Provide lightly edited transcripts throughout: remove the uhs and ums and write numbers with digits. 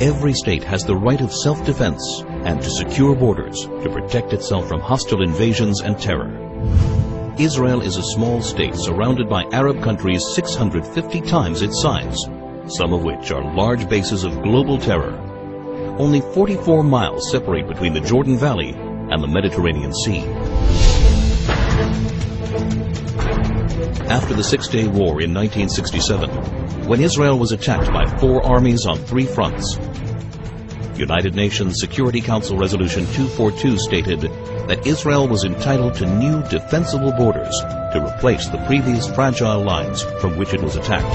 Every state has the right of self-defense and to secure borders to protect itself from hostile invasions and terror. Israel is a small state surrounded by Arab countries 650 times its size, some of which are large bases of global terror. Only 44 miles separate between the Jordan Valley and the Mediterranean Sea. After the Six-Day War in 1967, when Israel was attacked by 4 armies on 3 fronts, United Nations Security Council Resolution 242 stated that Israel was entitled to new defensible borders to replace the previous fragile lines from which it was attacked.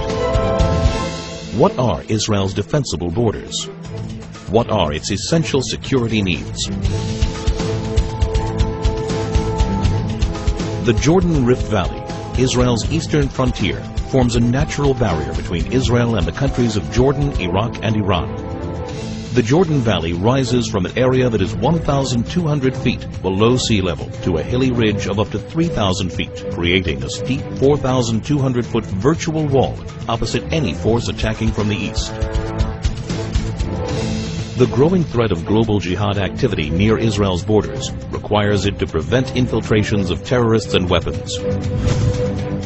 What are Israel's defensible borders? What are its essential security needs? The Jordan Rift Valley, Israel's eastern frontier, forms a natural barrier between Israel and the countries of Jordan, Iraq, and Iran. The Jordan Valley rises from an area that is 1,200 feet below sea level to a hilly ridge of up to 3,000 feet, creating a steep 4,200-foot virtual wall opposite any force attacking from the east. The growing threat of global jihad activity near Israel's borders requires it to prevent infiltrations of terrorists and weapons.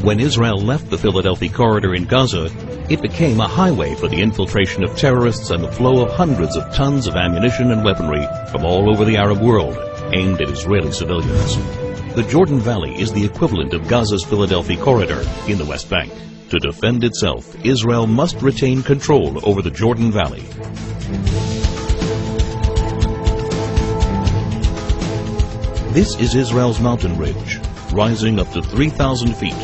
When Israel left the Philadelphia corridor in Gaza, it became a highway for the infiltration of terrorists and the flow of hundreds of tons of ammunition and weaponry from all over the Arab world, aimed at Israeli civilians. The Jordan Valley is the equivalent of Gaza's Philadelphia corridor in the West Bank. To defend itself, Israel must retain control over the Jordan Valley. This is Israel's mountain ridge, rising up to 3,000 feet.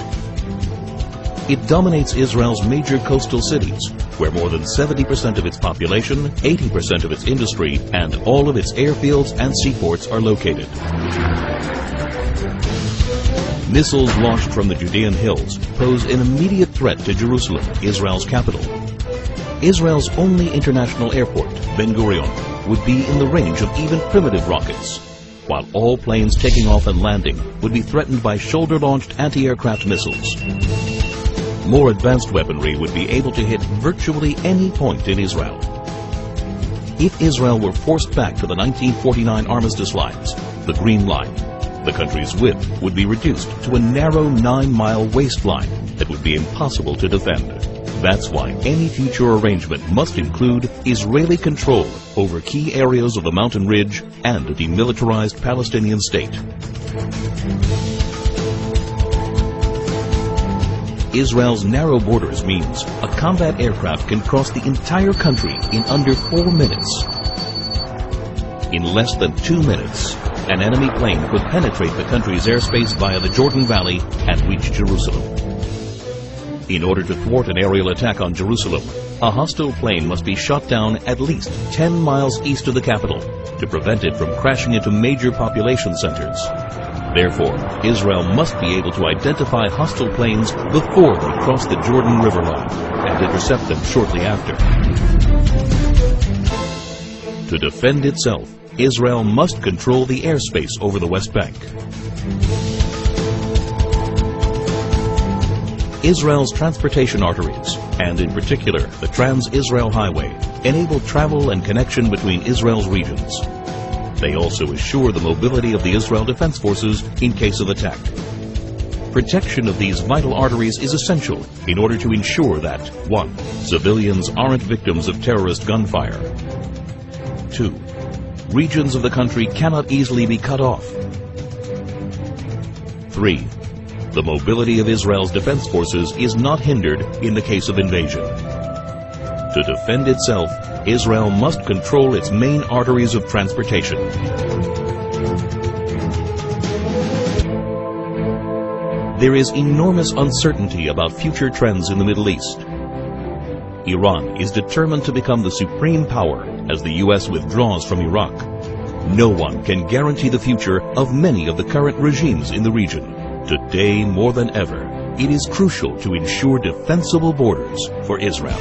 It dominates Israel's major coastal cities, where more than 70% of its population, 80% of its industry, and all of its airfields and seaports are located. Missiles launched from the Judean hills pose an immediate threat to Jerusalem, Israel's capital. Israel's only international airport, Ben Gurion, would be in the range of even primitive rockets, while all planes taking off and landing would be threatened by shoulder-launched anti-aircraft missiles. More advanced weaponry would be able to hit virtually any point in Israel. If Israel were forced back to the 1949 armistice lines, the Green Line, the country's width would be reduced to a narrow 9-mile waistline that would be impossible to defend. That's why any future arrangement must include Israeli control over key areas of the mountain ridge and a demilitarized Palestinian state. Israel's narrow borders means a combat aircraft can cross the entire country in under 4 minutes. In less than 2 minutes, an enemy plane could penetrate the country's airspace via the Jordan Valley and reach Jerusalem. In order to thwart an aerial attack on Jerusalem, a hostile plane must be shot down at least 10 miles east of the capital to prevent it from crashing into major population centers. Therefore, Israel must be able to identify hostile planes before they cross the Jordan River line and intercept them shortly after. To defend itself, Israel must control the airspace over the West Bank. Israel's transportation arteries, and in particular the Trans-Israel Highway, enable travel and connection between Israel's regions. They also assure the mobility of the Israel Defense Forces in case of attack. Protection of these vital arteries is essential in order to ensure that 1. Civilians aren't victims of terrorist gunfire. 2. Regions of the country cannot easily be cut off. 3. The mobility of Israel's defense forces is not hindered in the case of invasion. To defend itself, Israel must control its main arteries of transportation. There is enormous uncertainty about future trends in the Middle East. Iran is determined to become the supreme power as the U.S. withdraws from Iraq. No one can guarantee the future of many of the current regimes in the region. Today, more than ever, it is crucial to ensure defensible borders for Israel.